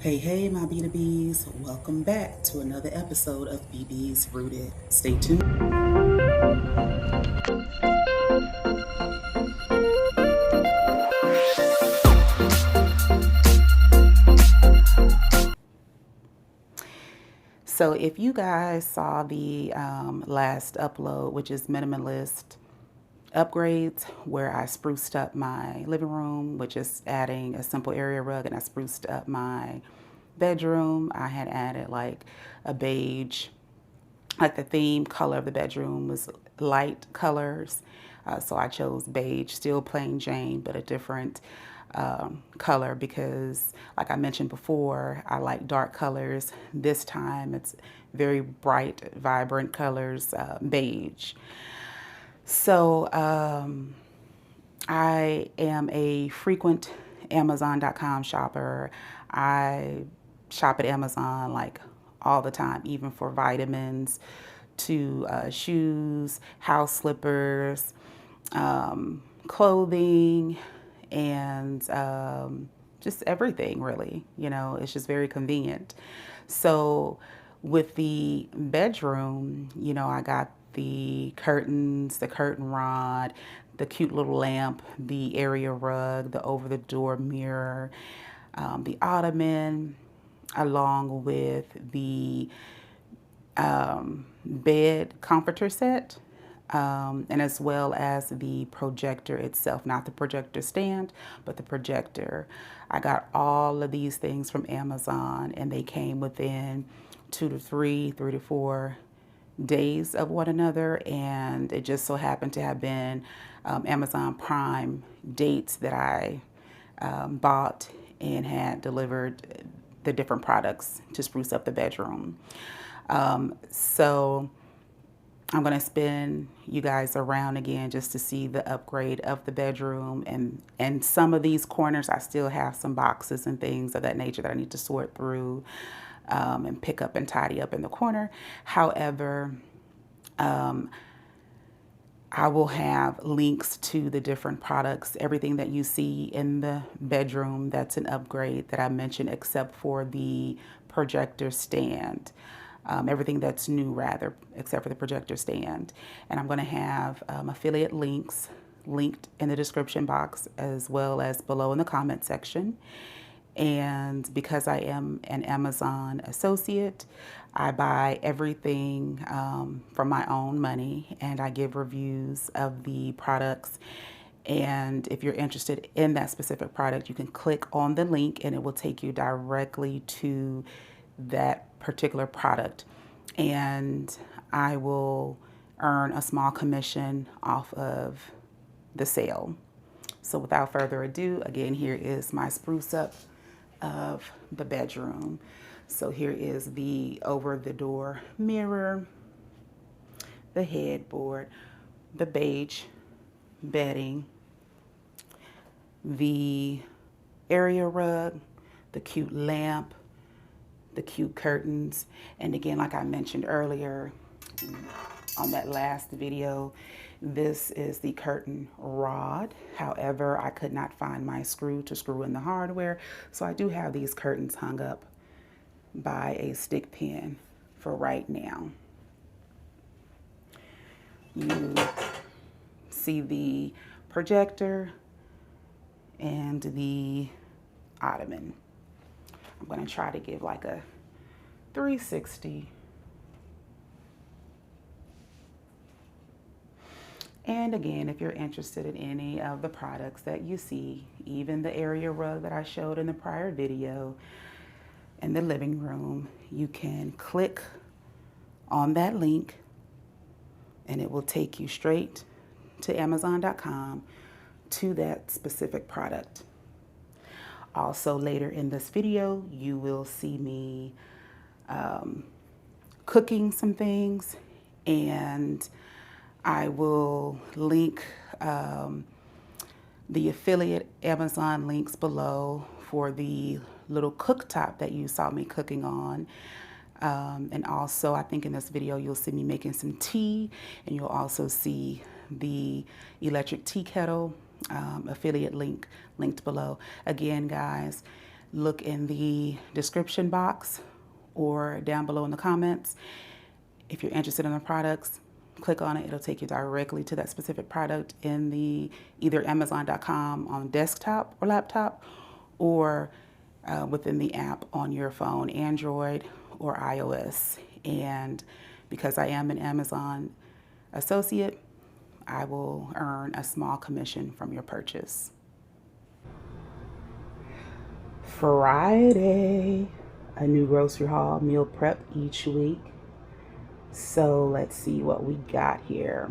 Hey, my B2Bs. Welcome back to another episode of BB's Rooted. Stay tuned. So if you guys saw the last upload, which is minimalist upgrades, where I spruced up my living room, which is adding a simple area rug, and I spruced up my bedroom. I had added like a beige, like the theme color of the bedroom was light colors. So I chose beige, still plain Jane, but a different color because, like I mentioned before, I like dark colors. This time it's very bright, vibrant colors, beige. So I am a frequent Amazon.com shopper. I shop at Amazon like all the time, even for vitamins to shoes, house slippers, clothing, and just everything really. You know, it's just very convenient. So with the bedroom, you know, I got the curtains, the curtain rod, the cute little lamp, the area rug, the over the door mirror, the Ottoman, along with the bed comforter set, and as well as the projector itself, not the projector stand, but the projector. I got all of these things from Amazon, and they came within 2 to 3, 3 to 4 days of one another, and it just so happened to have been Amazon Prime dates that I bought and had delivered the different products to spruce up the bedroom. So I'm going to spin you guys around again just to see the upgrade of the bedroom, and some of these corners I still have some boxes and things of that nature that I need to sort through and pick up and tidy up in the corner. However, I will have links to the different products, everything that you see in the bedroom that's an upgrade that I mentioned, except for the projector stand. Everything that's new, rather, except for the projector stand. And I'm going to have affiliate links linked in the description box as well as below in the comment section. And because I am an Amazon associate, I buy everything from my own money, and I give reviews of the products. And if you're interested in that specific product, you can click on the link and it will take you directly to that particular product. And I will earn a small commission off of the sale. So without further ado, again, here is my spruce up of the bedroom. So here is the over the door mirror, the headboard, the beige bedding, the area rug, the cute lamp, the cute curtains. And again, like I mentioned earlier on that last video, this is the curtain rod. However, I could not find my screw to screw in the hardware, so I do have these curtains hung up by a stick pin for right now. You see the projector and the Ottoman. I'm going to try to give like a 360. And again, if you're interested in any of the products that you see, even the area rug that I showed in the prior video in the living room, you can click on that link and it will take you straight to Amazon.com to that specific product. Also, later in this video, you will see me cooking some things, and I will link the affiliate Amazon links below for the little cooktop that you saw me cooking on. And also, I think in this video, you'll see me making some tea, and you'll also see the electric tea kettle affiliate link linked below. Again, guys, look in the description box or down below in the comments. If you're interested in the products, click on it. It'll take you directly to that specific product in the either Amazon.com on desktop or laptop, or within the app on your phone, Android or iOS. And because I am an Amazon associate, I will earn a small commission from your purchase. Friday, a new grocery haul, meal prep each week. So let's see what we got here.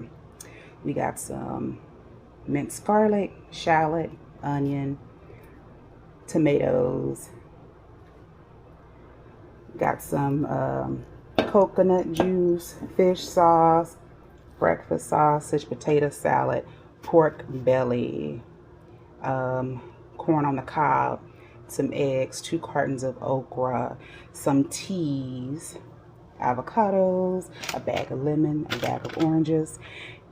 We got some minced garlic, shallot, onion, tomatoes. Got some coconut juice, fish sauce, breakfast sausage, potato salad, pork belly, corn on the cob, some eggs, 2 cartons of okra, some teas, avocados, a bag of lemon, a bag of oranges,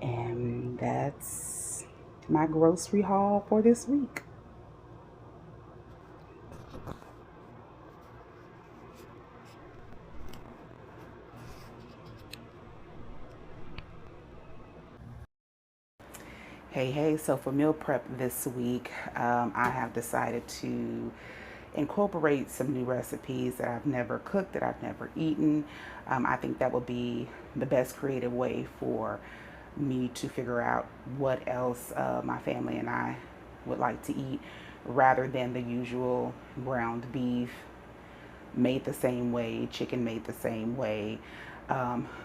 and that's my grocery haul for this week. Hey, so for meal prep this week, I have decided to incorporate some new recipes that I've never cooked, that I've never eaten. I think that would be the best creative way for me to figure out what else my family and I would like to eat, rather than the usual ground beef made the same way, chicken made the same way.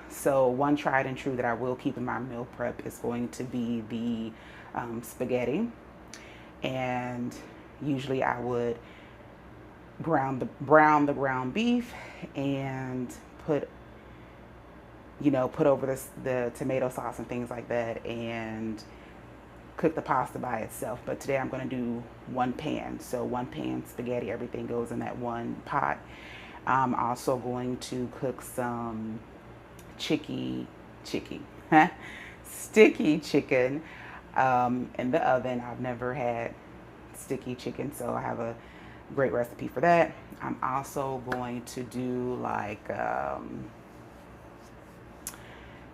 So one tried and true that I will keep in my meal prep is going to be the spaghetti. And usually I would brown the ground beef and put over the tomato sauce and things like that, and cook the pasta by itself. But today I'm going to do one pan. So one pan spaghetti, everything goes in that one pot. I'm also going to cook some sticky chicken in the oven. I've never had sticky chicken, so I have a great recipe for that. I'm also going to do like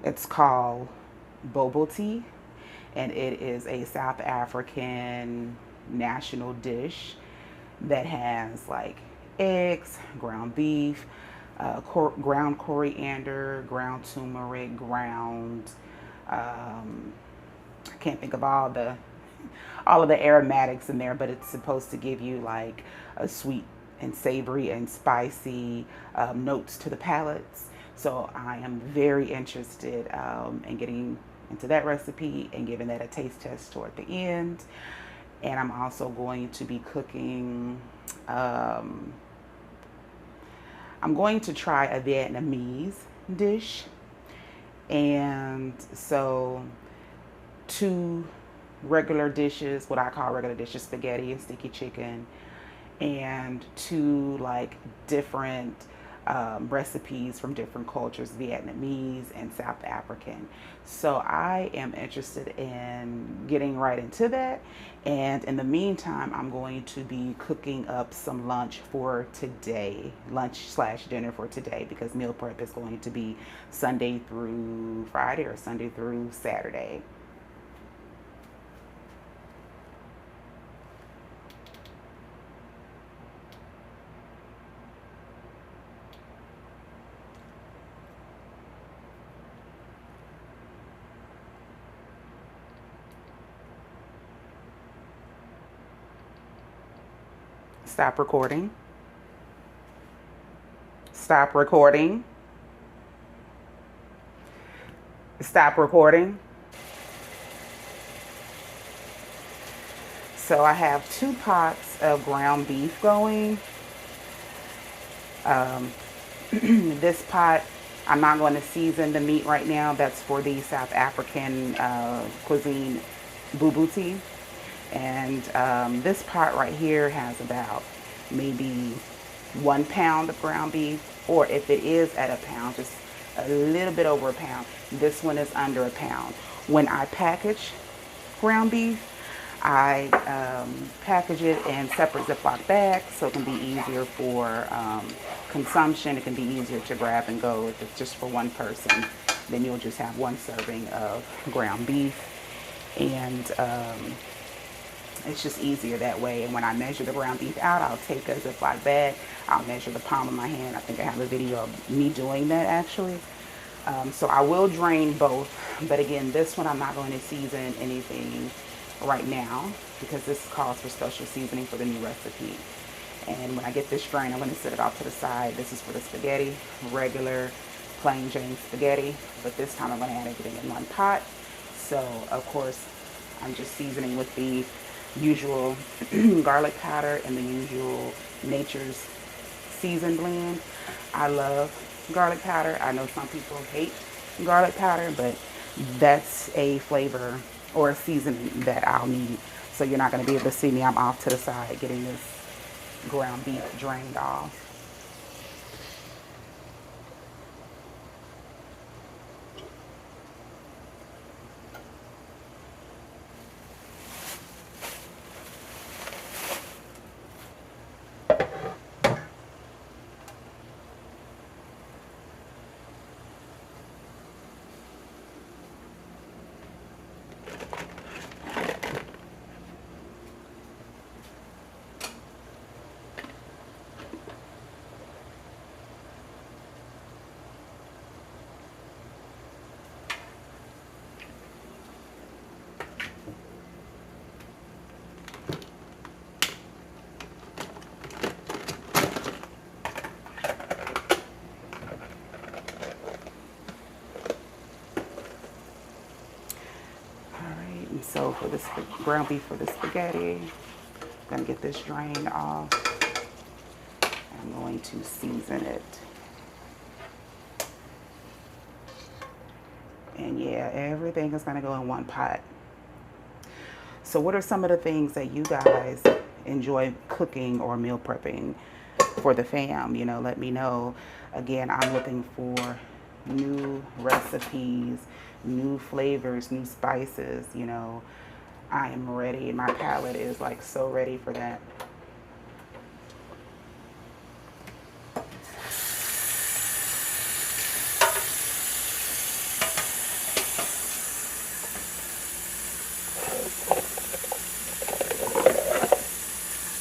it's called bobo tea, and it is a South African national dish that has like eggs, ground beef, ground coriander, ground turmeric, I can't think of all of the aromatics in there, but it's supposed to give you like a sweet and savory and spicy notes to the palates. So I am very interested in getting into that recipe and giving that a taste test toward the end. And I'm also going to be cooking, I'm going to try a Vietnamese dish. And so 2 regular dishes, what I call regular dishes, spaghetti and sticky chicken, and 2 like different recipes from different cultures, Vietnamese and South African. So I am interested in getting right into that. And in the meantime, I'm going to be cooking up some lunch for today, lunch/dinner for today, because meal prep is going to be Sunday through Friday or Sunday through Saturday. Stop recording. Stop recording. Stop recording. So I have 2 pots of ground beef going. This pot, I'm not going to season the meat right now. That's for the South African cuisine boo-boo tea. And this pot right here has about maybe 1 pound of ground beef, or if it is at a pound, just a little bit over a pound. This one is under a pound. When I package ground beef, I package it in separate Ziploc bags so it can be easier for consumption. It can be easier to grab and go. If it's just for one person, then you'll just have one serving of ground beef. And it's just easier that way. And when I measure the ground beef out, I'll take a Ziploc bag. I'll measure the palm of my hand. I think I have a video of me doing that actually. So I will drain both. But again, this one I'm not going to season anything right now because this calls for special seasoning for the new recipe. And when I get this drained, I'm going to set it off to the side. This is for the spaghetti, regular plain Jane spaghetti. But this time I'm going to add everything in one pot. So of course I'm just seasoning with the usual garlic powder and the usual Nature's season blend. I love garlic powder. I know some people hate garlic powder, but that's a flavor or a seasoning that I'll need. So you're not going to be able to see me. I'm off to the side getting this ground beef drained off. So for this ground beef for the spaghetti, I'm going to get this drained off. I'm going to season it. And yeah, everything is going to go in one pot. So what are some of the things that you guys enjoy cooking or meal prepping for the fam? You know, let me know. Again, I'm looking for new recipes, new flavors, new spices. You know, I am ready. My palate is like so ready for that.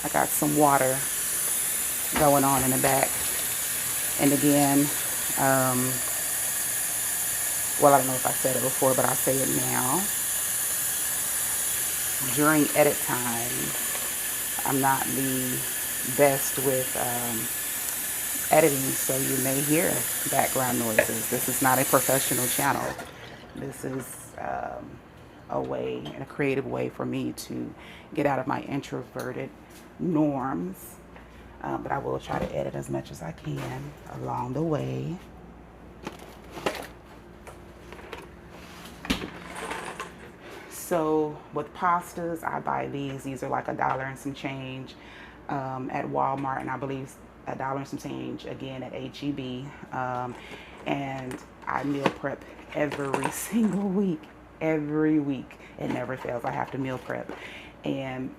I got some water going on in the back. And again, well, I don't know if I said it before, but I'll say it now. During edit time, I'm not the best with editing, so you may hear background noises. This is not a professional channel. This is a way, and a creative way for me to get out of my introverted norms. But I will try to edit as much as I can along the way. So with pastas, I buy these. These are like $1 and some change at Walmart, and I believe $1 and some change again at HEB. And I meal prep every single week. Every week. It never fails. I have to meal prep. And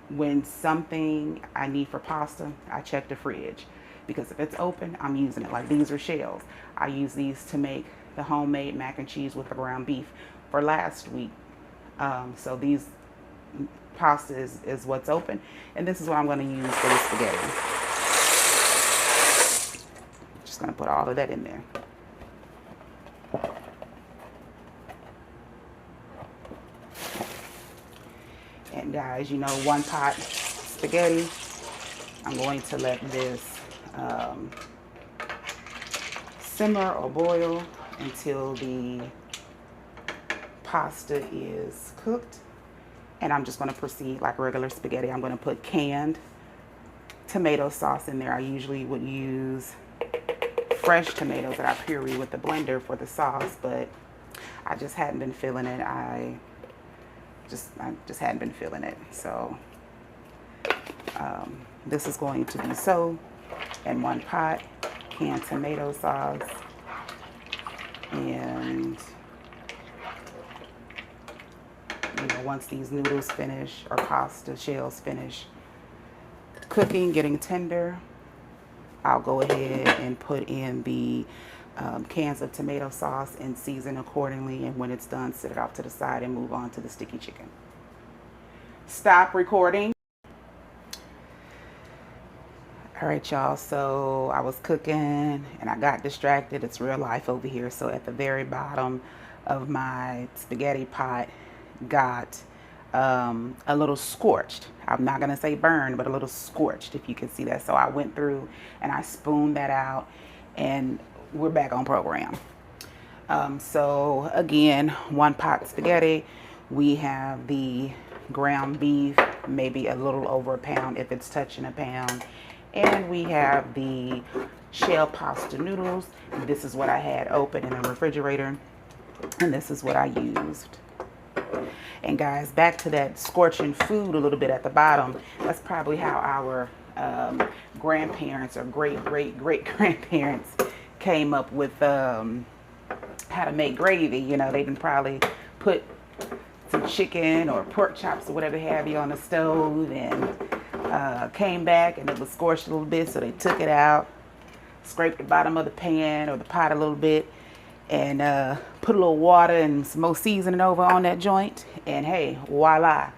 when something I need for pasta, I check the fridge. Because if it's open, I'm using it. Like these are shells. I use these to make the homemade mac and cheese with the ground beef for last week. So these pasta is what's open. And this is what I'm going to use for the spaghetti. Just going to put all of that in there. And guys, you know, one pot spaghetti, I'm going to let this simmer or boil until the pasta is cooked. And I'm just going to proceed like regular spaghetti. I'm going to put canned tomato sauce in there. I usually would use fresh tomatoes that I puree with the blender for the sauce, but I just hadn't been feeling it. I just hadn't been feeling it. So this is going to be so in one pot, canned tomato sauce, and you know, once these noodles finish, or pasta shells finish cooking, getting tender, I'll go ahead and put in the cans of tomato sauce and season accordingly. And when it's done, set it off to the side and move on to the sticky chicken. Stop recording. All right, y'all, so I was cooking and I got distracted. It's real life over here. So at the very bottom of my spaghetti pot got a little scorched. I'm not gonna say burned, but a little scorched, if you can see that. So I went through and I spooned that out, and we're back on program. So again, 1 pot spaghetti. We have the ground beef, maybe a little over a pound if it's touching a pound. And we have the shell pasta noodles. This is what I had open in the refrigerator, and this is what I used. And guys, back to that scorching food a little bit at the bottom. That's probably how our grandparents or great-great-great-grandparents came up with how to make gravy. You know, they didn't probably put some chicken or pork chops or whatever have you on the stove, and came back and it was scorched a little bit, so they took it out, scraped the bottom of the pan or the pot a little bit, and put a little water and some more seasoning over on that joint, and hey, voila,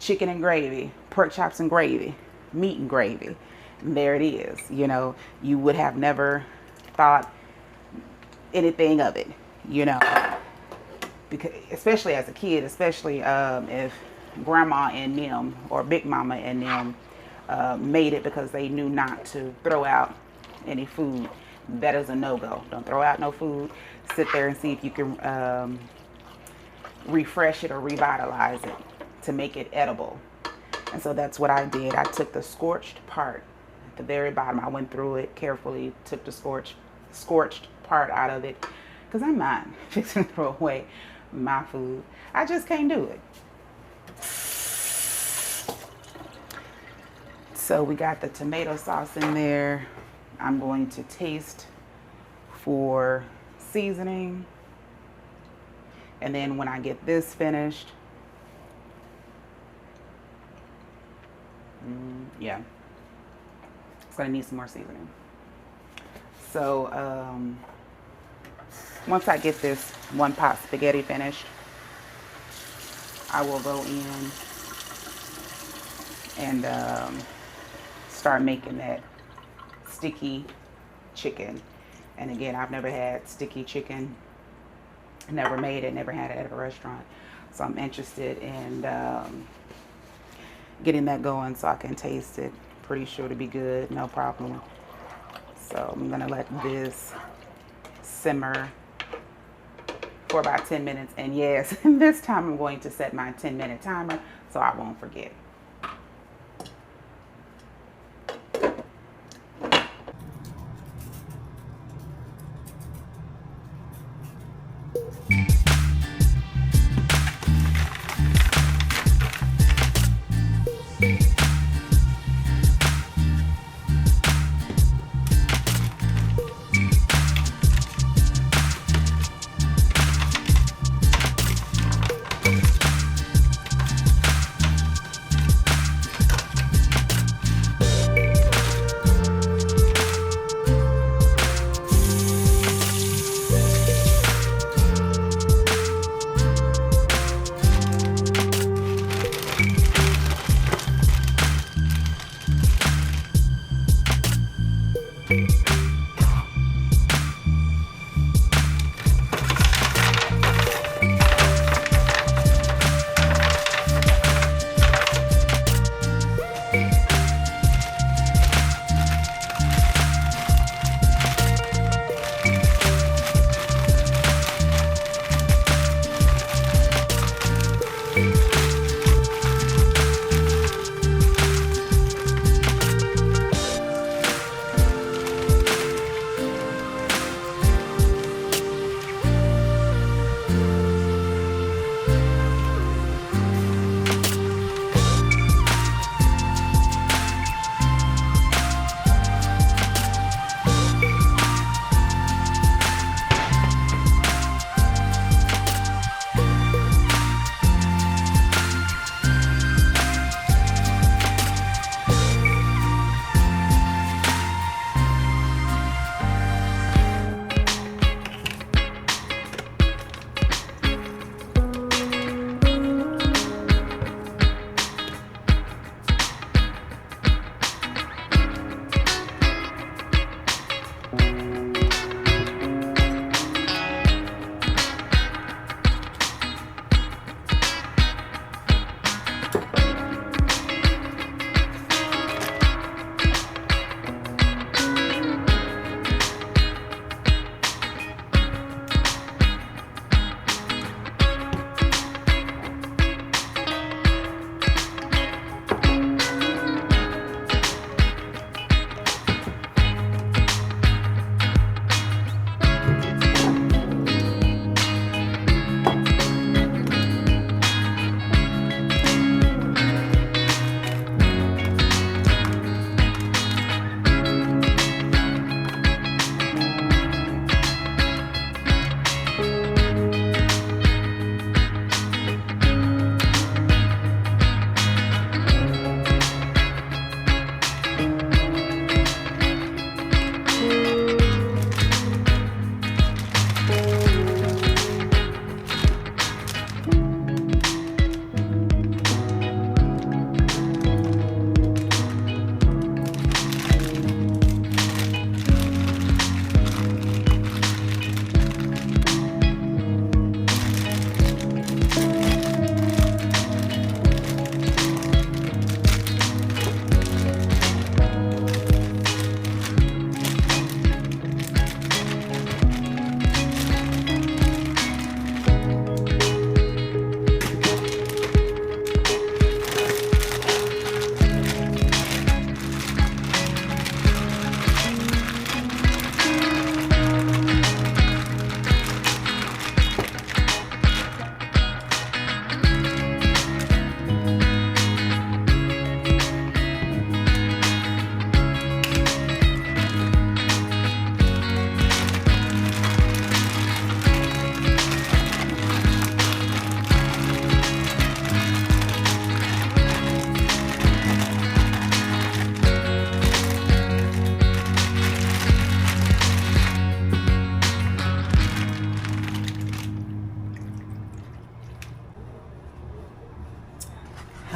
chicken and gravy, pork chops and gravy, meat and gravy, and there it is. You know, you would have never thought anything of it, you know, because especially as a kid, especially if grandma and them or big mama and them made it, because they knew not to throw out any food. That is a no-go. Don't throw out no food. Sit there and see if you can refresh it or revitalize it to make it edible. And so that's what I did. I took the scorched part at the very bottom. I went through it carefully, took the scorched part out of it, because I'm not fixing to throw away my food. I just can't do it. So we got the tomato sauce in there. I'm going to taste for seasoning. And then when I get this finished, yeah, it's gonna need some more seasoning. So once I get this 1 pot spaghetti finished, I will go in and start making that sticky chicken. And again, I've never had sticky chicken, never made it, never had it at a restaurant. So I'm interested in getting that going so I can taste it. Pretty sure to be good, no problem. So I'm gonna let this simmer for about 10 minutes. And yes, this time I'm going to set my 10-minute timer so I won't forget.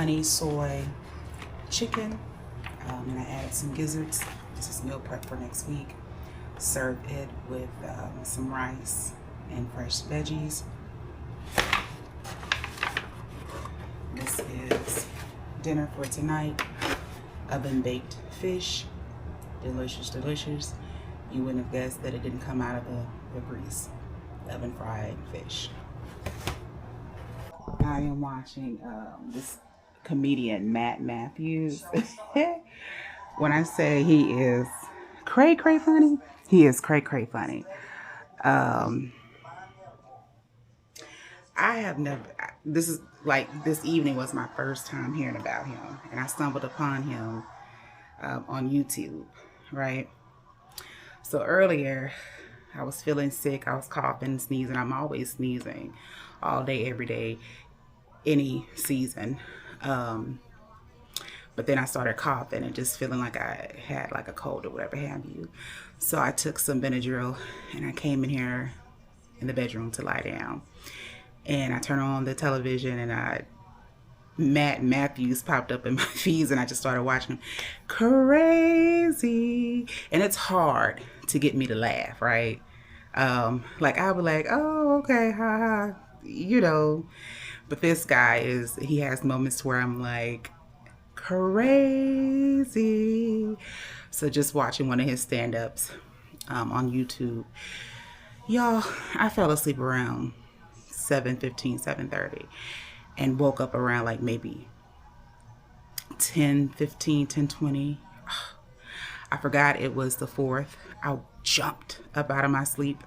honey soy chicken, and I added some gizzards. This is meal prep for next week. Serve it with some rice and fresh veggies. This is dinner for tonight. Oven baked fish. Delicious, delicious. You wouldn't have guessed that it didn't come out of the grease. Oven fried fish. I am watching this comedian Matt Matthews. When I say he is cray funny, he is cray funny. I have never, this is like, this evening was my first time hearing about him, and I stumbled upon him on YouTube, right? So earlier, I was feeling sick, I was coughing, sneezing. I'm always sneezing all day, every day, any season. But then I started coughing and just feeling like I had like a cold or whatever have you. So I took some Benadryl and I came in here in the bedroom to lie down. And I turned on the television and Matt Matthews popped up in my feeds and I just started watching him. Crazy. And it's hard to get me to laugh, right? Like I'll be like, oh, okay, ha ha, you know. But this guy he has moments where I'm like, crazy. So just watching one of his stand-ups on YouTube. Y'all, I fell asleep around 7:15, 7:30 and woke up around like maybe 10:15, 10:20. I forgot it was the 4th. I jumped up out of my sleep.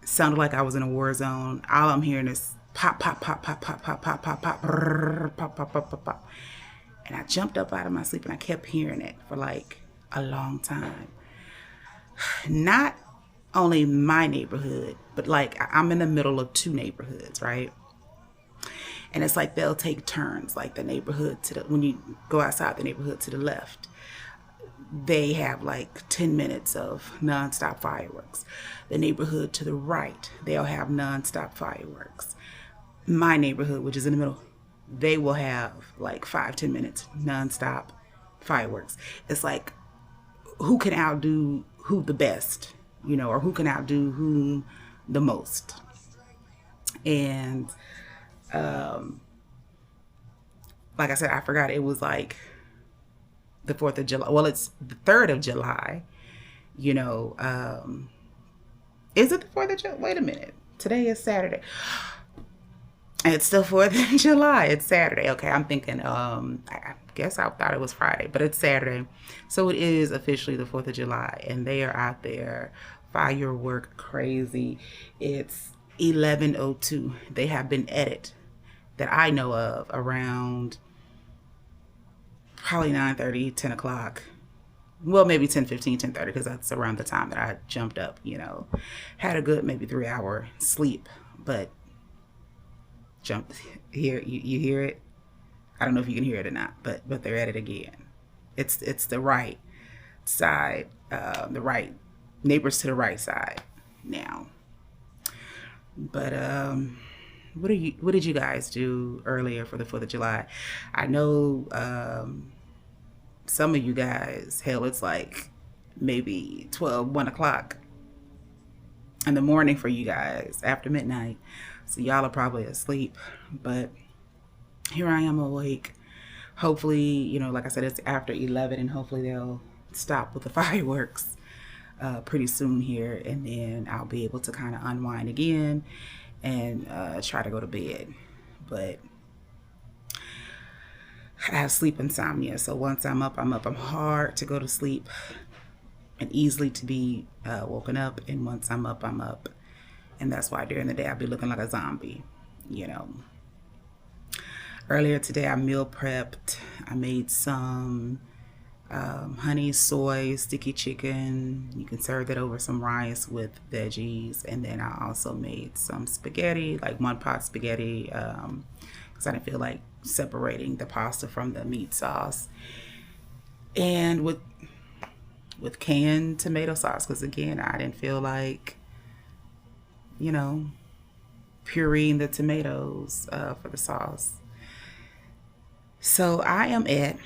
It sounded like I was in a war zone. All I'm hearing is pop, pop, pop, pop, pop, pop, pop, pop, pop, pop, pop, pop, pop, pop. And I jumped up out of my sleep and I kept hearing it for like a long time. Not only my neighborhood, but like I'm in the middle of 2 neighborhoods, right? And it's like they'll take turns, like the neighborhood when you go outside the neighborhood to the left, they have like 10 minutes of nonstop fireworks. The neighborhood to the right, they'll have nonstop fireworks. My neighborhood, which is in the middle, they will have like 5-10 minutes nonstop fireworks. It's like who can outdo who the best, you know, or who can outdo whom the most. And like I said, I forgot it was like the 4th of July. Well, it's the 3rd of July, you know. Is it the 4th of July? Wait a minute. Today is Saturday. It's still 4th of July. It's Saturday. Okay, I'm thinking, I guess I thought it was Friday, but it's Saturday. So it is officially the 4th of July, and they are out there firework crazy. It's 11:02. They have been at it, that I know of, around probably 9:30, 10 o'clock. Well, maybe 10:15, 10:30, because that's around the time that I jumped up, you know. Had a good maybe 3-hour sleep, but jumped here. You hear it? I don't know if you can hear it or not, but they're at it again. It's the right side, the right neighbors to the right side now. But what did you guys do earlier for the 4th of July? I know some of you guys, hell, it's like maybe 12, 1 o'clock in the morning for you guys, after midnight. So y'all are probably asleep, but here I am awake. Hopefully, you know, like I said, it's after 11 and hopefully they'll stop with the fireworks pretty soon here, and then I'll be able to kind of unwind again and try to go to bed. But I have sleep insomnia, so once I'm up, I'm up. I'm hard to go to sleep and easily to be woken up, and once I'm up, I'm up. And that's why during the day I'll be looking like a zombie, you know. Earlier today I meal prepped. I made some honey soy sticky chicken. You can serve that over some rice with veggies. And then I also made some spaghetti, like 1-pot spaghetti, because I didn't feel like separating the pasta from the meat sauce. And with canned tomato sauce, because again, I didn't feel like, you know, pureeing the tomatoes for the sauce. So I am at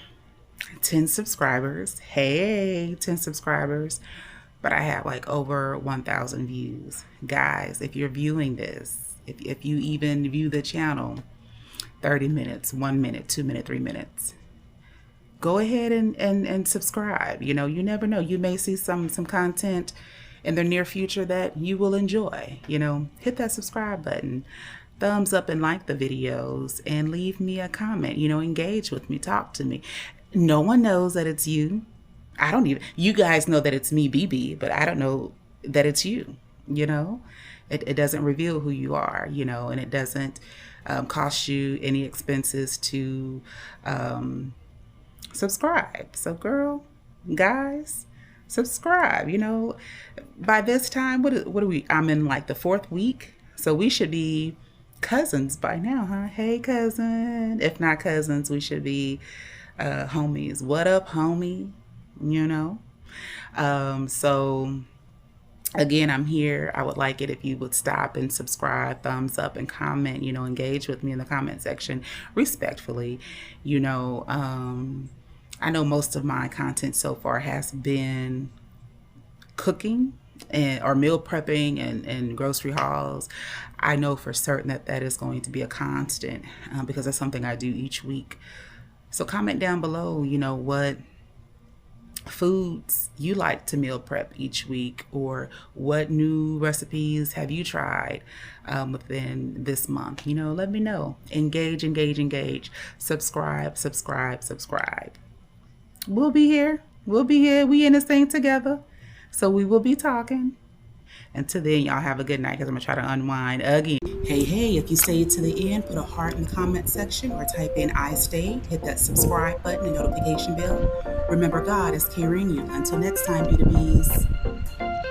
10 subscribers. Hey, 10 subscribers. But I have like over 1,000 views. Guys, if you're viewing this, if you even view the channel, 30 minutes, 1 minute, 2 minutes, 3 minutes, go ahead and subscribe. You know, you never know. You may see some content in the near future that you will enjoy. You know, hit that subscribe button, thumbs up and like the videos, and leave me a comment. You know, engage with me, talk to me. No one knows that it's you. I don't even, you guys know that it's me, BB, but I don't know that it's you. You know, it doesn't reveal who you are, you know, and it doesn't cost you any expenses to subscribe. So girl, guys, subscribe. You know, by this time, what are we? I'm in like the 4th week, so we should be cousins by now, huh? Hey, cousin. If not cousins, we should be homies. What up, homie? You know. So again, I'm here. I would like it if you would stop and subscribe, thumbs up, and comment. You know, engage with me in the comment section respectfully. You know, I know most of my content so far has been cooking or meal prepping and grocery hauls. I know for certain that is going to be a constant because that's something I do each week. So comment down below, you know, what foods you like to meal prep each week, or what new recipes have you tried within this month. You know, let me know. Engage, engage, engage. Subscribe, subscribe, subscribe. We'll be here. We'll be here. We in this thing together. So we will be talking. Until then, y'all have a good night, because I'm going to try to unwind again. Hey, if you stayed to the end, put a heart in the comment section or type in I stayed. Hit that subscribe button and notification bell. Remember, God is carrying you. Until next time, B2Bs.